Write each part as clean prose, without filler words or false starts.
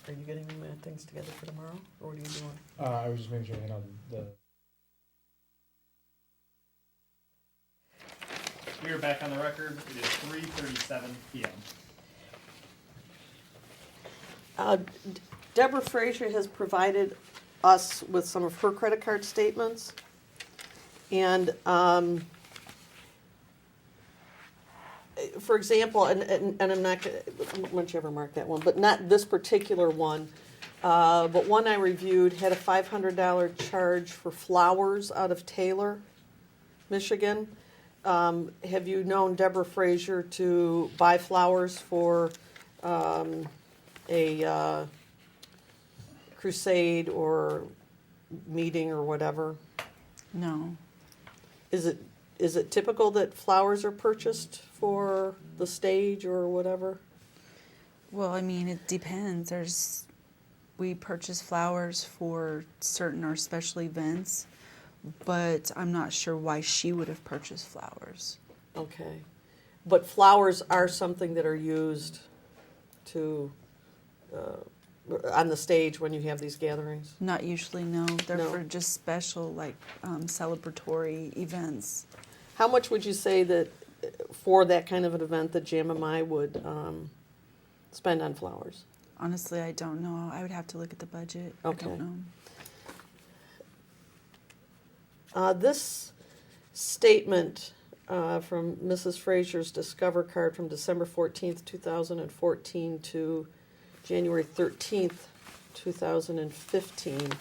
Are you getting things together for tomorrow, or what are you doing? I was just making sure I had all the. We are back on the record. It is 3:37 p.m. Deborah Frazier has provided us with some of her credit card statements. And, for example, and I'm not gonna, why don't you ever mark that one, but not this particular one. But one I reviewed had a $500 charge for flowers out of Taylor, Michigan. Have you known Deborah Frazier to buy flowers for a crusade or meeting or whatever? No. Is it typical that flowers are purchased for the stage or whatever? Well, I mean, it depends. We purchase flowers for certain or special events, but I'm not sure why she would have purchased flowers. Okay. But flowers are something that are used to, on the stage when you have these gatherings? Not usually, no. They're No. for just special, like, celebratory events. How much would you say that for that kind of an event that JMMI would spend on flowers? Honestly, I don't know. I would have to look at the budget. Okay. I don't know. This statement from Mrs. Frazier's Discover card from December 14th, 2014 to January 13th, 2015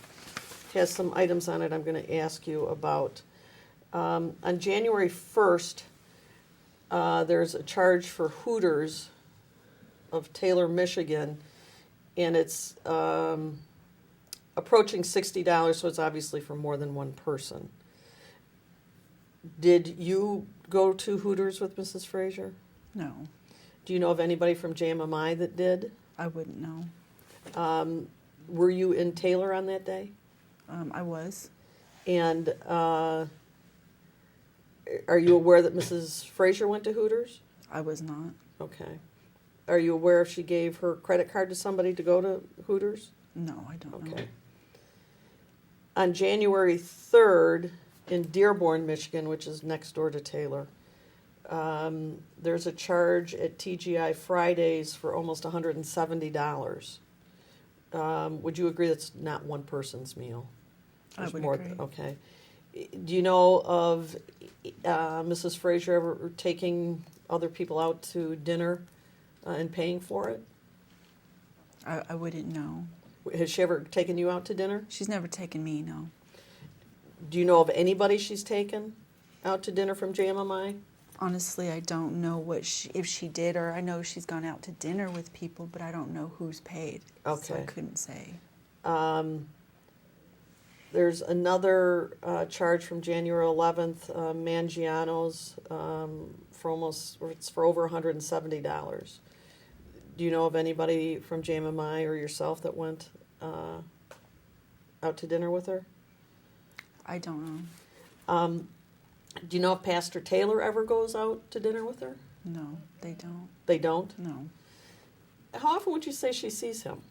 has some items on it I'm going to ask you about. On January 1st, there's a charge for Hooters of Taylor, Michigan, and it's approaching $60, so it's obviously for more than one person. Did you go to Hooters with Mrs. Frazier? No, Do you know of anybody from JMMI that did? I wouldn't know. Were you in Taylor on that day? I was. And are you aware that Mrs. Frazier went to Hooters? I was not. Okay. Are you aware if she gave her credit card to somebody to go to Hooters? No, I don't know. Okay. On January 3rd, in Dearborn, Michigan, which is next door to Taylor, there's a charge at TGI Fridays for almost $170. Would you agree that's not one person's meal? I There's would more. agree. Okay. Do you know of Mrs. Frazier ever taking other people out to dinner and paying for it? I wouldn't know. Has she ever taken you out to dinner? She's never taken me, no. Do you know of anybody she's taken out to dinner from JMMI? Honestly, I don't know if she did, or I know she's gone out to dinner with people, but I don't know who's paid. So Okay. I couldn't say. There's another charge from January 11th, Mangiano's, it's for over $170. Do you know of anybody from JMMI or yourself that went out to dinner with her? I don't know. Do you know if Pastor Taylor ever goes out to dinner with her? No, they don't. They don't? No. How often would you say she sees him?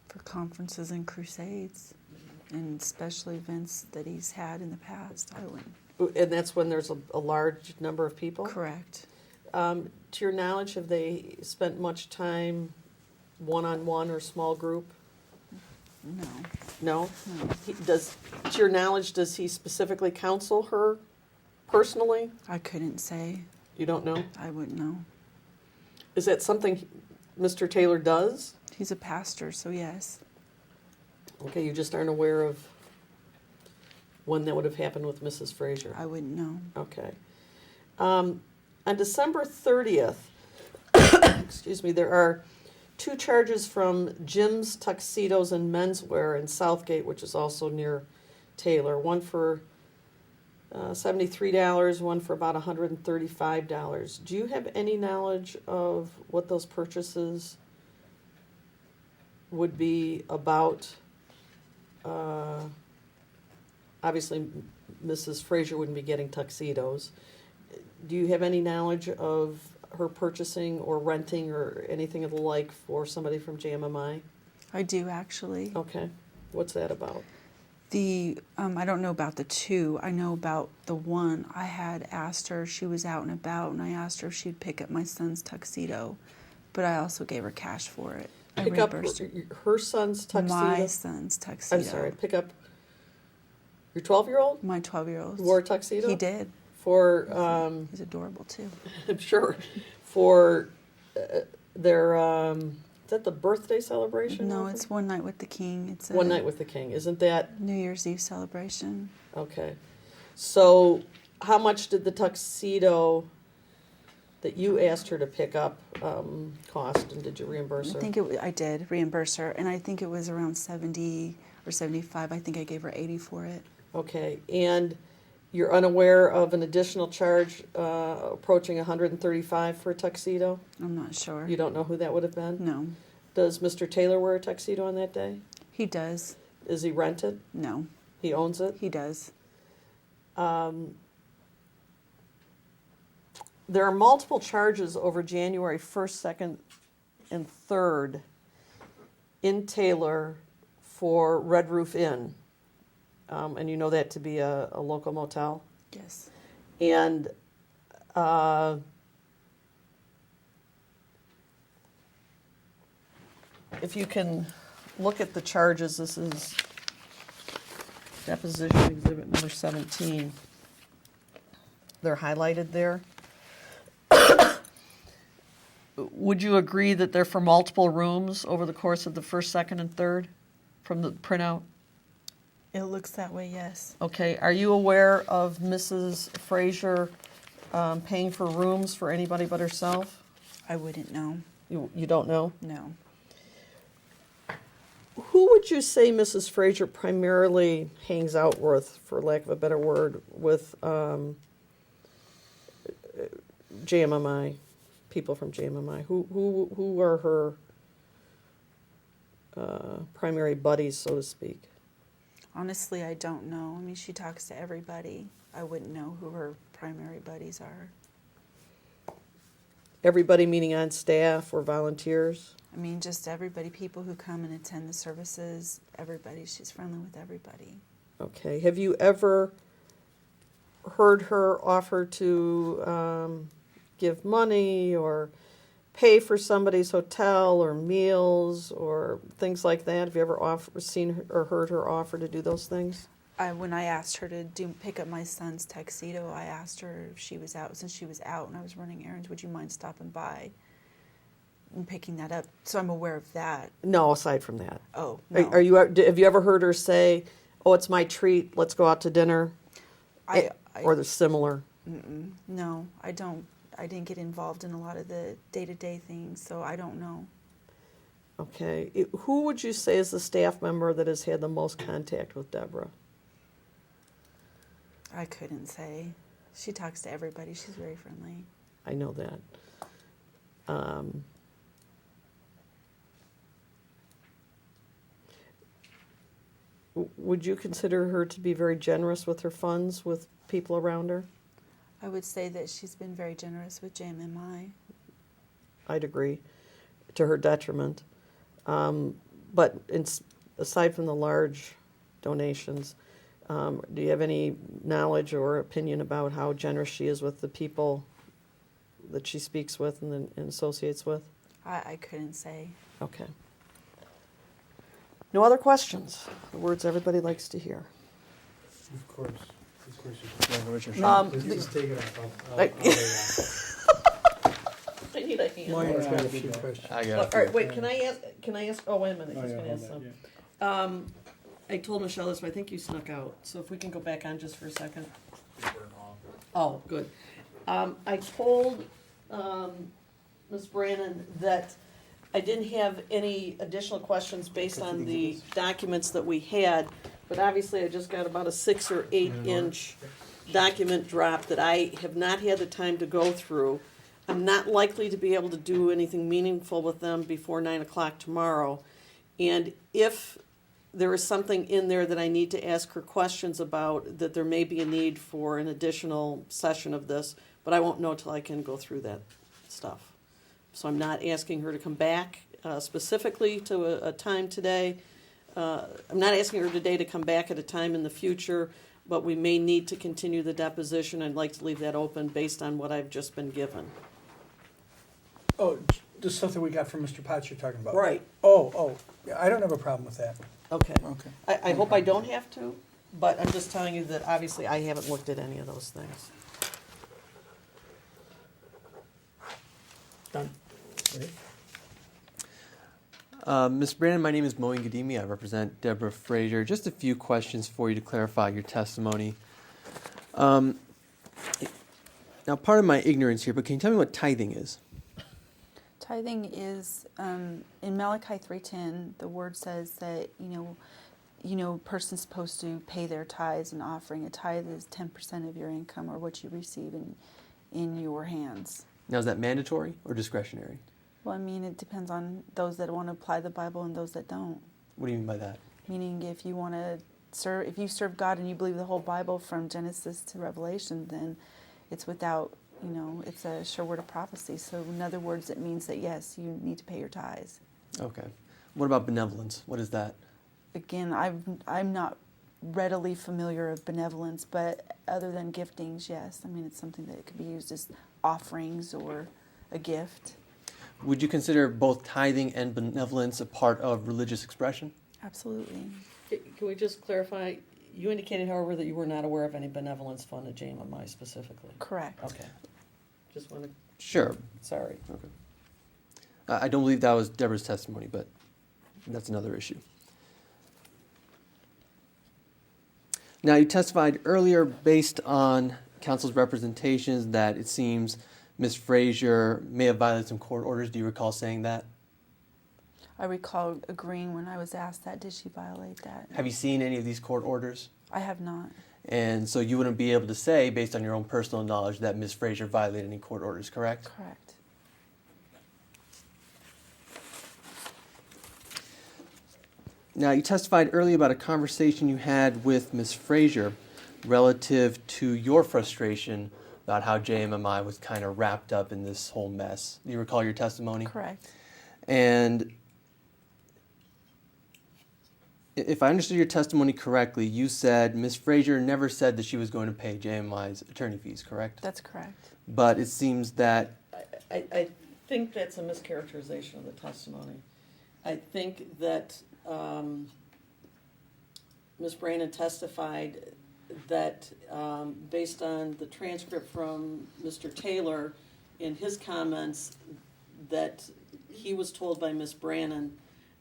For conferences and crusades and special events that he's had in the past, I wouldn't. And that's when there's a large number of people? Correct. To your knowledge, have they spent much time one-on-one or small group? No. No? No. To your knowledge, does he specifically counsel her personally? I couldn't say. You don't know? I wouldn't know. Is that something Mr. Taylor does? He's a pastor, so yes. Okay, you just aren't aware of when that would have happened with Mrs. Frazier? I wouldn't know. Okay. On December 30th, excuse me, there are two charges from Jim's Tuxedos and Menswear in Southgate, which is also near Taylor. One for $73, one for about $135. Do you have any knowledge of what those purchases would be about? Obviously, Mrs. Frazier wouldn't be getting tuxedos. Do you have any knowledge of her purchasing or renting or anything of the like for somebody from JMMI? I do actually. Okay. What's that about? I don't know about the two. I know about the one. I had asked her, she was out and about, and I asked her if she'd pick up my son's tuxedo, but I also gave her cash for it. I Pick up reimbursed her. her son's tuxedo? My son's tuxedo. I'm sorry, pick up your 12-year-old? My 12-year-old. Wore a tuxedo? He did. For, He's adorable too. I'm sure, for their, is that the birthday celebration? No, it's One Night with the King. It's a One Night with the King. Isn't that, New Year's Eve celebration. okay. So how much did the tuxedo that you asked her to pick up cost, and did you reimburse her? I did reimburse her, and I think it was around 70 or 75. I think I gave her 80 for it. Okay, and you're unaware of an additional charge approaching 135 for a tuxedo? I'm not sure. You don't know who that would have been? No. Does Mr. Taylor wear a tuxedo on that day? He does. Is he rented? No. He owns it? He does. There are multiple charges over January 1st, 2nd, and 3rd in Taylor for Red Roof Inn. And you know that to be a local motel. Yes. And if you can look at the charges, this is Deposition Exhibit number 17. They're highlighted there. Would you agree that they're for multiple rooms over the course of the 1st, 2nd, and 3rd from the printout? It looks that way, yes. Okay, are you aware of Mrs. Frazier paying for rooms for anybody but herself? I wouldn't know. You don't know? No. Who would you say Mrs. Frazier primarily hangs out with, for lack of a better word, with JMMI, people from JMMI? Who are her primary buddies, so to speak? Honestly, I don't know. I mean, she talks to everybody. I wouldn't know who her primary buddies are. Everybody meaning on staff or volunteers? I mean, just everybody, people who come and attend the services, everybody. She's friendly with everybody. Okay. Have you ever heard her offer to give money or pay for somebody's hotel or meals or things like that? Have you ever seen or heard her offer to do those things? When I asked her to pick up my son's tuxedo, I asked her if she was out. Since she was out and I was running errands, would you mind stopping by and picking that up? So I'm aware of that. No, aside from that. Oh, no. Have you ever heard her say, "Oh, it's my treat, let's go out to dinner"? Or they're similar? No, I don't. I didn't get involved in a lot of the day-to-day things, so I don't know. Okay. Who would you say is the staff member that has had the most contact with Deborah? I couldn't say. She talks to everybody. She's very friendly. I know that. Would you consider her to be very generous with her funds with people around her? I would say that she's been very generous with JMMI. I'd agree, to her detriment. But aside from the large donations, do you have any knowledge or opinion about how generous she is with the people that she speaks with and associates with? I couldn't say. Okay. No other questions? The words everybody likes to hear. Of course. Please take it off. I need a hand. Lauren's got a few questions. I All got right, wait, can I ask, oh, wait a minute, he's gonna ask hold some. that, I told Michelle this, but I think you snuck out, so if we can go back on just for a second. Oh, good. I told, Ms. Brannon that I didn't have any additional questions based on the documents that we had, but obviously I just got about a 6 or 8 inch document drop that I have not had the time to go through. I'm not likely to be able to do anything meaningful with them before 9 o'clock tomorrow. And if there is something in there that I need to ask her questions about, that there may be a need for an additional session of this, but I won't know till I can go through that stuff. So I'm not asking her to come back. specifically to a time today. I'm not asking her today to come back at a time in the future, but we may need to continue the deposition. I'd like to leave that open based on what I've just been given. Oh, the stuff that we got from Mr. Potts you're talking about? Right. Oh, yeah, I don't have a problem with that. Okay. Okay. I hope I don't have to, but I'm just telling you that obviously I haven't looked at any of those things. Done. Ready? Ms. Brannon, my name is Moeen Gadimi. I represent Deborah Frazier. Just a few questions for you to clarify your testimony. Now, part of my ignorance here, but can you tell me what tithing is? Tithing is in Malachi 3:10. The word says that a person's supposed to pay their tithes and offering. A tithe is 10% of your income or what you receive in your hands. Now, is that mandatory or discretionary? Well, I mean, it depends on those that want to apply the Bible and those that don't. What do you mean by that? Meaning, if you want to serve, if you serve God and you believe the whole Bible from Genesis to Revelation, then it's without, it's a sure word of prophecy. So, in other words, it means that yes, you need to pay your tithes. Okay. What about benevolence? What is that? Again, I'm not readily familiar of benevolence, but other than giftings, yes. I mean, it's something that could be used as offerings or a gift. Would you consider both tithing and benevolence a part of religious expression? Absolutely. Can we just clarify? You indicated, however, that you were not aware of any benevolence fund at JMMI specifically. Correct. Okay. Just want to. Sure. Sorry. Okay. I don't believe that was Deborah's testimony, but that's another issue. Now, you testified earlier based on counsel's representations that it seems Ms. Frazier may have violated some court orders. Do you recall saying that? I recall agreeing when I was asked that. Did she violate that? Have you seen any of these court orders? I have not. And so you wouldn't be able to say, based on your own personal knowledge, that Ms. Frazier violated any court orders, correct? Correct. Now, you testified earlier about a conversation you had with Ms. Frazier relative to your frustration about how JMMI was kind of wrapped up in this whole mess. Do you recall your testimony? Correct. And if I understood your testimony correctly, you said Ms. Frazier never said that she was going to pay JMMI's attorney fees, correct? That's correct. But it seems that... I think that's a mischaracterization of the testimony. I think that Ms. Brannon testified that based on the transcript from Mr. Taylor in his comments, that he was told by Ms. Brannon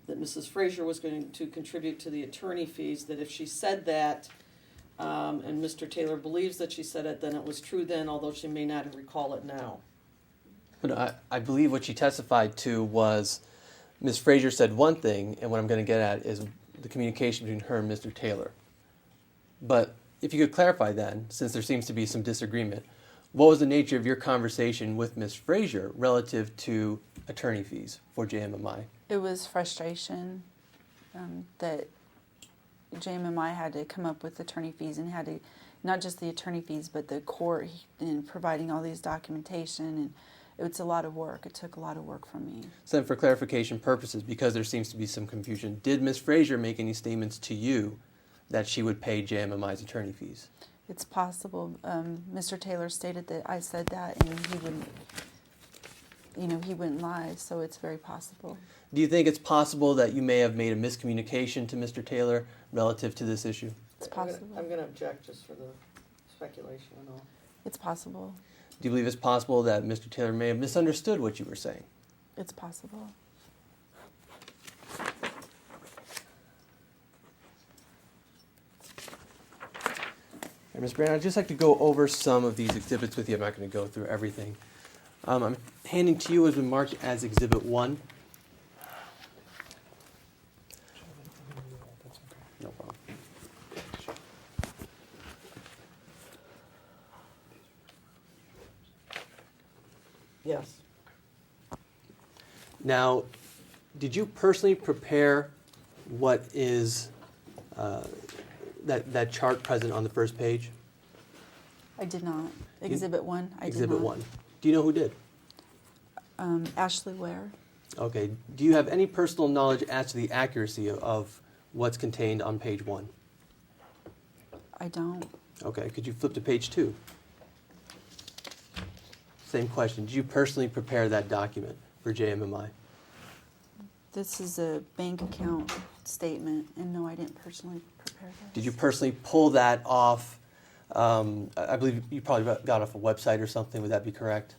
that Mrs. Frazier was going to contribute to the attorney fees, that if she said that, and Mr. Taylor believes that she said it, then it was true then, although she may not recall it now. But I believe what she testified to was Ms. Frazier said one thing, and what I'm going to get at is the communication between her and Mr. Taylor. But if you could clarify then, since there seems to be some disagreement, what was the nature of your conversation with Ms. Frazier relative to attorney fees for JMMI? It was frustration that JMMI had to come up with attorney fees and had to, not just the attorney fees, but the court and providing all these documentation, and it's a lot of work. It took a lot of work from me. So then for clarification purposes, because there seems to be some confusion, did Ms. Frazier make any statements to you that she would pay JMMI's attorney fees? It's possible. Mr. Taylor stated that I said that, and he wouldn't lie, so it's very possible. Do you think it's possible that you may have made a miscommunication to Mr. Taylor relative to this issue? It's possible. I'm going to object just for the speculation and all. It's possible. Do you believe it's possible that Mr. Taylor may have misunderstood what you were saying? It's possible. And Ms. Brannon, I'd just like to go over some of these exhibits with you. I'm not going to go through everything. I'm handing to you has been marked as Exhibit 1. No problem. Yes. Now, did you personally prepare what is that chart present on the first page? I did not. Exhibit 1, I did not. Exhibit 1. Do you know who did? Ashley Ware. Okay. Do you have any personal knowledge as to the accuracy of what's contained on page 1? I don't. Okay. Could you flip to page 2? Same question. Did you personally prepare that document for JMMI? This is a bank account statement, and no, I didn't personally prepare this. Did you personally pull that off? I believe you probably got off a website or something. Would that be correct?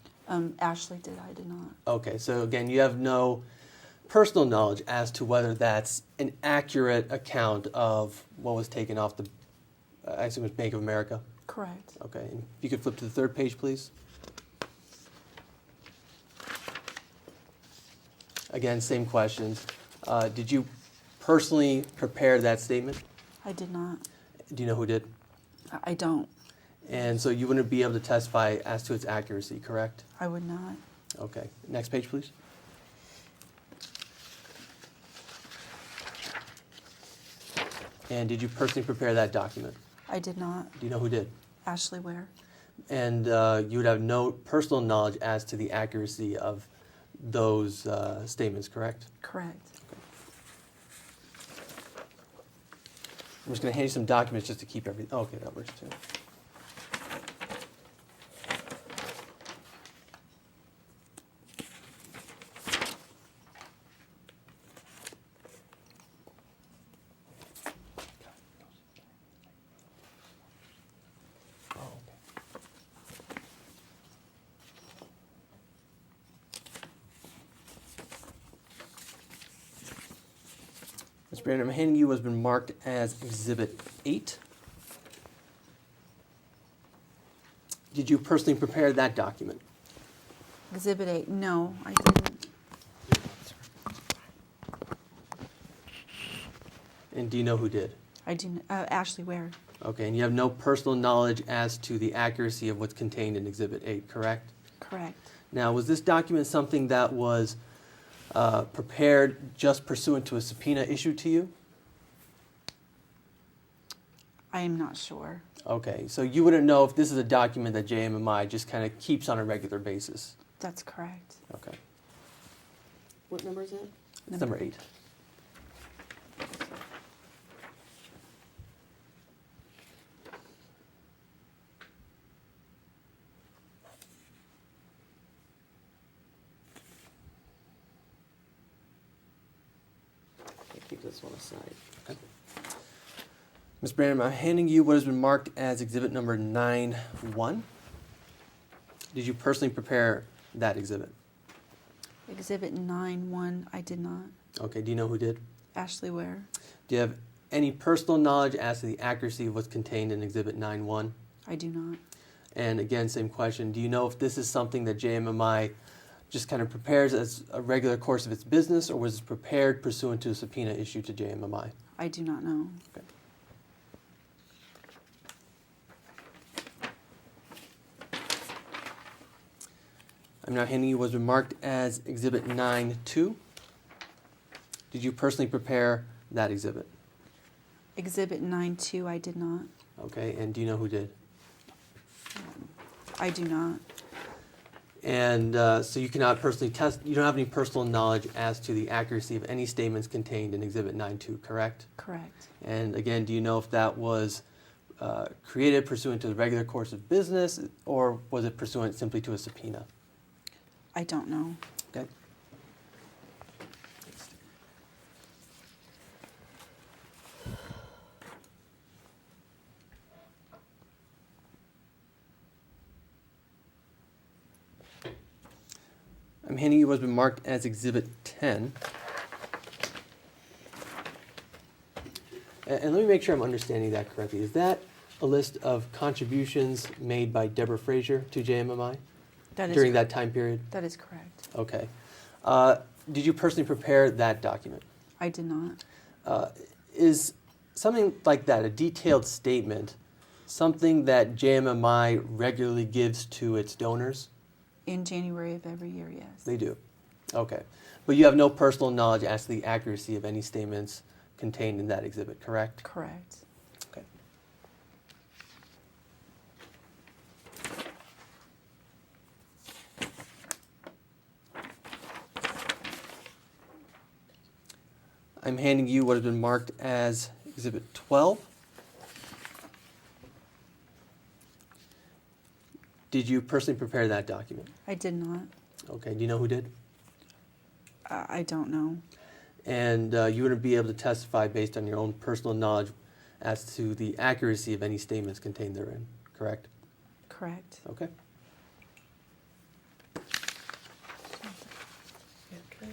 Ashley did, I did not. Okay, so again, you have no personal knowledge as to whether that's an accurate account of what was taken off the, I assume it's Bank of America? Correct. Okay, and if you could flip to the third page, please. Again, same questions. Did you personally prepare that statement? I did not. Do you know who did? I don't. And so you wouldn't be able to testify as to its accuracy, correct? I would not. Okay, next page, please. And did you personally prepare that document? I did not. Do you know who did? Ashley Ware. And you would have no personal knowledge as to the accuracy of those statements, correct? Correct. I'm just going to hand you some documents just to keep everything. Oh, okay, that works too. Ms. Brannon, I'm handing you what's been marked as Exhibit 8. Did you personally prepare that document? Exhibit 8. No, I didn't. And do you know who did? I do. Ashley Ware. Okay, and you have no personal knowledge as to the accuracy of what's contained in Exhibit 8, correct? Correct. Now, was this document something that was prepared just pursuant to a subpoena issued to you? I am not sure. Okay, so you wouldn't know if this is a document that JMMI just kind of keeps on a regular basis? That's correct. Okay, What number is that? it's number 8. Keep this one aside. Okay. Ms. Brannon, I'm handing you what has been marked as Exhibit number 9-1. Did you personally prepare that exhibit? Exhibit 9-1. I did not. Okay, do you know who did? Ashley Ware. Do you have any personal knowledge as to the accuracy of what's contained in Exhibit 9-1? I do not. And again, same question. Do you know if this is something that JMMI just kind of prepares as a regular course of its business, or was it prepared pursuant to a subpoena issued to JMMI? I do not know. Okay. I'm now handing you what's been marked as Exhibit 9-2. Did you personally prepare that exhibit? Exhibit 9-2. I did not. Okay, and do you know who did? I do not. And so you cannot personally test, you don't have any personal knowledge as to the accuracy of any statements contained in Exhibit 9-2, correct? Correct. And again, do you know if that was created pursuant to the regular course of business, or was it pursuant simply to a subpoena? I don't know. Okay. I'm handing you what's been marked as Exhibit 10. And let me make sure I'm understanding that correctly. Is that a list of contributions made by Deborah Frazier to JMMI That is during that time period? That is correct. Okay. Did you personally prepare that document? I did not. Is something like that, a detailed statement, something that JMMI regularly gives to its donors? In January of every year, yes. They do. Okay. But you have no personal knowledge as to the accuracy of any statements contained in that exhibit, correct? Correct. Okay. I'm handing you what has been marked as Exhibit 12. Did you personally prepare that document? I did not. Okay, do you know who did? I don't know. And you wouldn't be able to testify based on your own personal knowledge as to the accuracy of any statements contained therein, correct? Correct. Okay. Okay,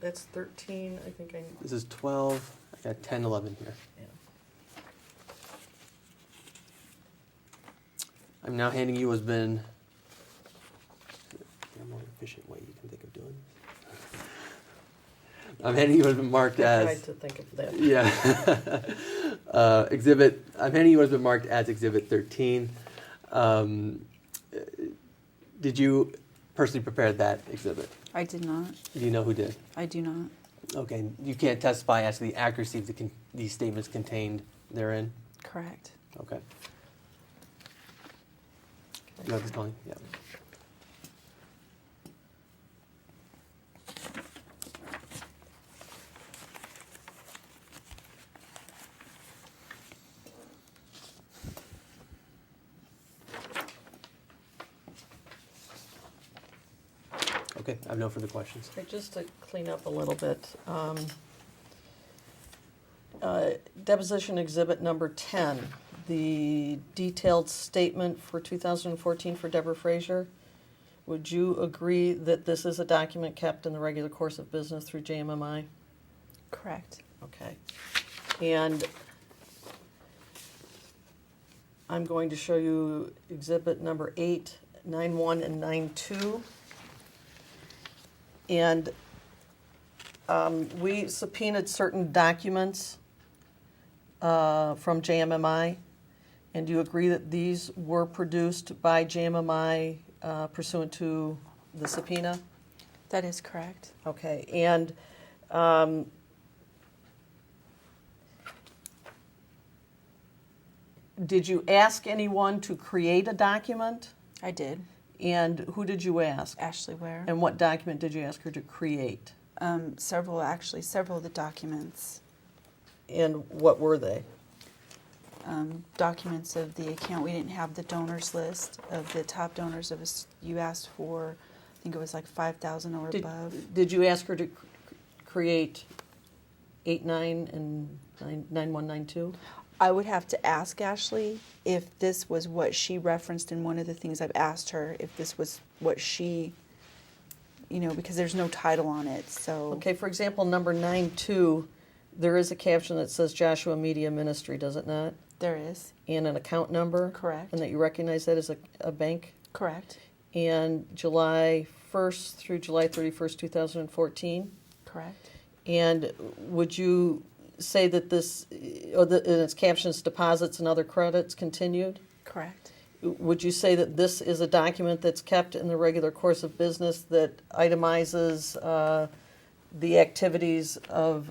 that's 13, I think I, This is 12. I got 10, 11 here. yeah. I'm now handing you what's been a more efficient way you can think of doing this. I'm handing you what's been marked I as. tried to think of that. Yeah. I'm handing you what's been marked as Exhibit 13. Did you personally prepare that exhibit? I did not. Do you know who did? I do not. Okay. You can't testify as to the accuracy of these statements contained therein? Correct. Okay. You have this calling? Yeah. Okay, I have no further questions. Okay, just to clean up a little bit, deposition exhibit number 10, the detailed statement for 2014 for Deborah Frazier. Would you agree that this is a document kept in the regular course of business through JMMI? Correct. Okay. And I'm going to show you exhibit number 8, 9-1 and 9-2. And we subpoenaed certain documents from JMMI. And do you agree that these were produced by JMMI pursuant to the subpoena? That is correct. Okay. And did you ask anyone to create a document? I did. And who did you ask? Ashley Ware. And what document did you ask her to create? Several of the documents. And what were they? Documents of the account. We didn't have the donors list of the top donors of us. You asked for, I think it was like 5,000 or above. Did you ask her to create 8-9 and 9-1-9-2? I would have to ask Ashley if this was what she referenced in one of the things I've asked her, if this was what she, because there's no title on it, so. Okay, for example, number 9-2, there is a caption that says Joshua Media Ministry, does it not? There is. And an account number? Correct. And that you recognize that as a bank? Correct. And July 1st through July 31st, 2014? Correct. And would you say that this, in its captions, deposits and other credits continued? Correct. Would you say that this is a document that's kept in the regular course of business that itemizes the activities of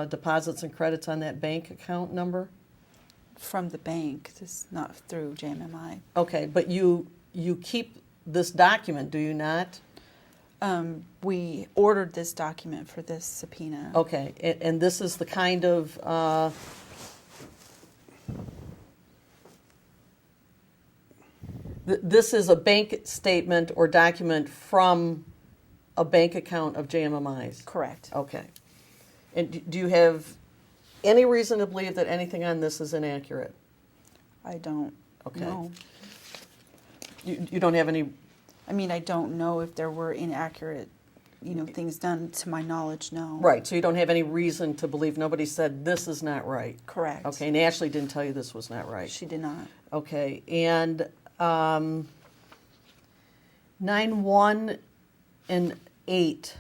deposits and credits on that bank account number? From the bank, this not through JMMI. Okay, but you keep this document, do you not? We ordered this document for this subpoena. Okay, and this is the kind of this is a bank statement or document from a bank account of JMMI's? Correct. Okay. And do you have any reason to believe that anything on this is inaccurate? I don't Okay. know. You don't have any... I mean, I don't know if there were inaccurate, things done. To my knowledge, no. Right, so you don't have any reason to believe nobody said this is not right? Correct. Okay, and Ashley didn't tell you this was not right? She did not. Okay, and 9-1 and 8.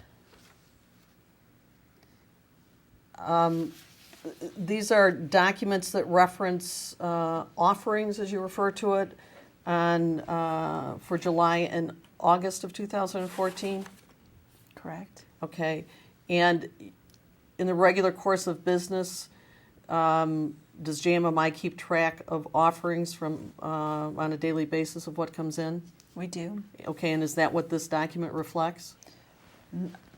These are documents that reference offerings, as you refer to it, for July and August of 2014? Correct. Okay, and in the regular course of business, does JMMI keep track of offerings from on a daily basis of what comes in? We do. Okay, and is that what this document reflects?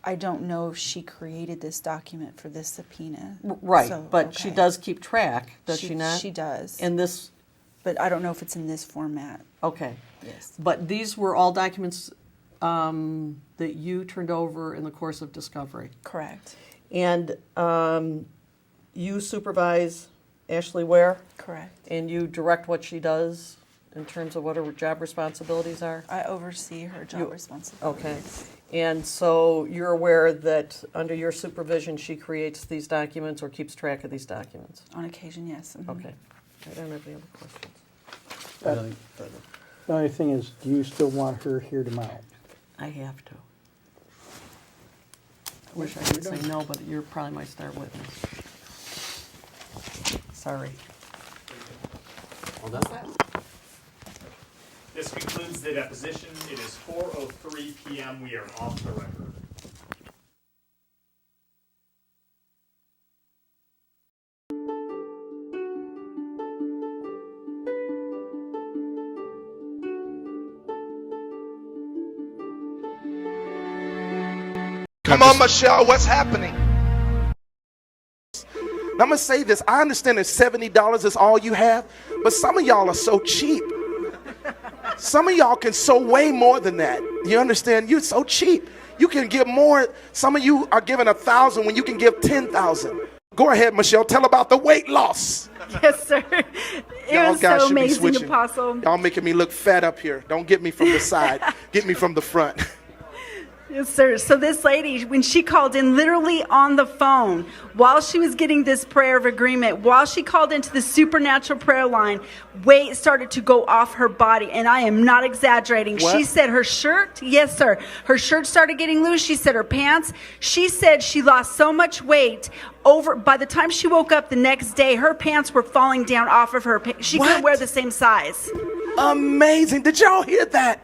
I don't know if she created this document for this subpoena. Right, So, but she okay. does keep track, does she not? She does. And this, But I don't know if it's in this format. okay. Yes. But these were all documents that you turned over in the course of discovery. Correct. And you supervise Ashley Ware, Correct. and you direct what she does in terms of what her job responsibilities are? I oversee her job responsibilities. Okay. And so you're aware that under your supervision, she creates these documents or keeps track of these documents? On occasion, yes. Mhm. Okay. I don't have any other questions. Nothing further. The only thing is, do you still want her here tomorrow? I have to. I wish I could say no, but you're probably my star witness. Sorry. All done? This concludes the deposition. It is 4:03 p.m. We are off the record. Come on, Michelle, what's happening? Now, I'm going to say this. I understand that $70 is all you have, but some of y'all are so cheap. Some of y'all can sow way more than that. You understand? You're so cheap. You can give more. Some of you are giving 1,000 when you can give 10,000. Go ahead, Michelle. Tell about the weight loss. Yes, sir. It Y'all was guys so should be amazing, switching. Apostle. Y'all making me look fat up here. Don't get me from the side. Get me from the front. Yes, sir. So this lady, when she called in literally on the phone, while she was getting this prayer of agreement, while she called into the supernatural prayer line, weight started to go off her body. And I am not exaggerating. What? She said her shirt, yes, sir. Her shirt started getting loose. She said her pants. She said she lost so much weight over, by the time she woke up the next day, her pants were falling down off of her. She couldn't What? wear the same size. Amazing. Did y'all hear that?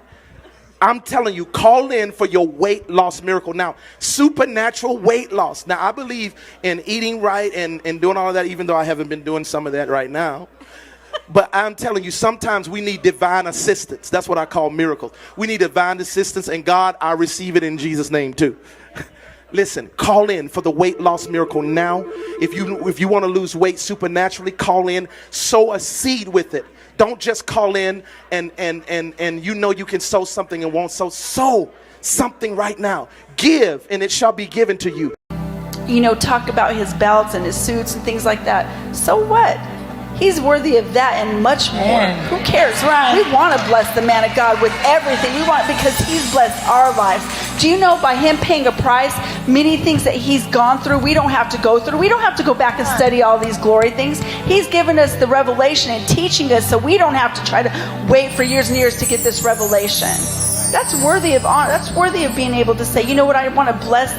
I'm telling you, call in for your weight loss miracle. Now, supernatural weight loss. Now, I believe in eating right and doing all of that, even though I haven't been doing some of that right now. But I'm telling you, sometimes we need divine assistance. That's what I call miracles. We need divine assistance, and God, I receive it in Jesus' name too. Listen, call in for the weight loss miracle now. If you want to lose weight supernaturally, call in, sow a seed with it. Don't just call in and you know you can sow something and won't sow something right now. Give and it shall be given to you. You know, talk about his belts and his suits and things like that. So what? He's worthy of that and much more. Who cares? We want to bless the man of God with everything. We want, because he's blessed our lives. Do you know, by him paying a price, many things that he's gone through, we don't have to go through. We don't have to go back and study all these glory things. He's given us the revelation and teaching us, so we don't have to try to wait for years and years to get this revelation. That's worthy of honor. That's worthy of being able to say, you know what, I want to bless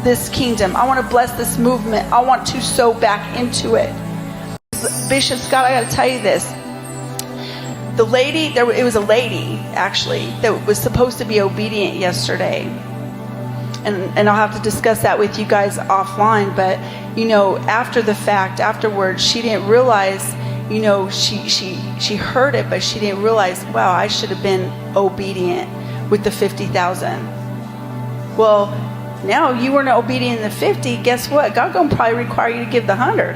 this kingdom. I want to bless this movement. I want to sow back into it. Bishop Scott, I got to tell you this. The lady, it was a lady actually that was supposed to be obedient yesterday, and I'll have to discuss that with you guys offline. But you know, after the fact, afterwards, she didn't realize. You know, she heard it, but she didn't realize. Wow, I should have been obedient with the 50,000. Well, now you weren't obedient in the 50. Guess what? God gonna probably require you to give the 100.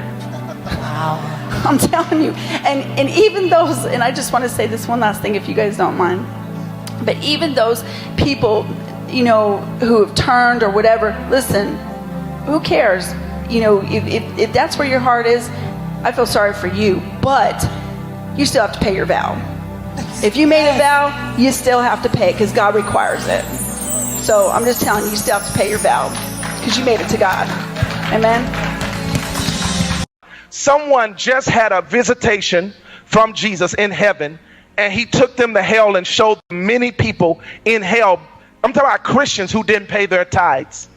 Wow. I'm telling you. And even those, and I just want to say this one last thing if you guys don't mind, but even those people, you know, who have turned or whatever, listen, who cares? You know, if that's where your heart is, I feel sorry for you, but you still have to pay your vow. If you made a vow, you still have to pay it because God requires it. So I'm just telling you, you still have to pay your vow because you made it to God. Amen. Someone just had a visitation from Jesus in heaven, and he took them to hell and showed many people in hell. I'm talking about Christians who didn't pay their tithes.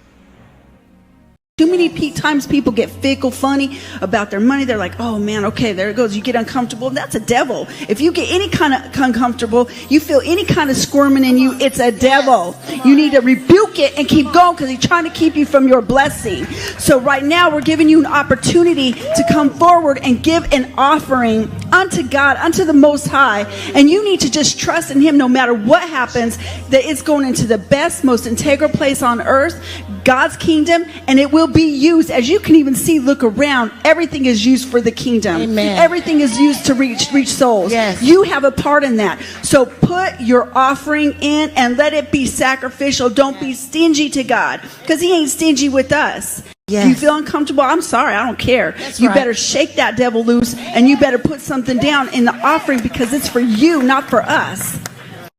Too many times people get fickle, funny about their money. They're like, oh man, okay, there it goes. You get uncomfortable. That's a devil. If you get any kind of uncomfortable, you feel any kind of squirming in you, it's a devil. You need to rebuke it and keep going because he's trying to keep you from your blessing. So right now we're giving you an opportunity to come forward and give an offering unto God, unto the Most High. And you need to just trust in Him no matter what happens, that it's going into the best, most integral place on earth, God's kingdom, and it will be used. As you can even see, look around, everything is used for the kingdom. Amen. Everything is used to reach souls. Yes. You have a part in that. So put your offering in and let it be sacrificial. Don't be stingy to God, because He ain't stingy with us. Yes. If you feel uncomfortable, I'm sorry, I don't care. That's you right. better shake that devil loose, and you better put something down in the offering, because it's for you, not for us.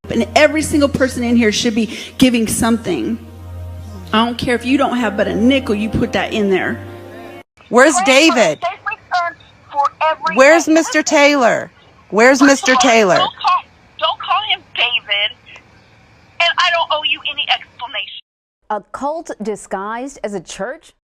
And every single person in here should be giving something. I don't care if you don't have but a nickel, you put that in there. Where's David? Where's Mr. Taylor? Where's Mr. Taylor? Don't call him David, and I don't owe you any explanation. A cult disguised as a church?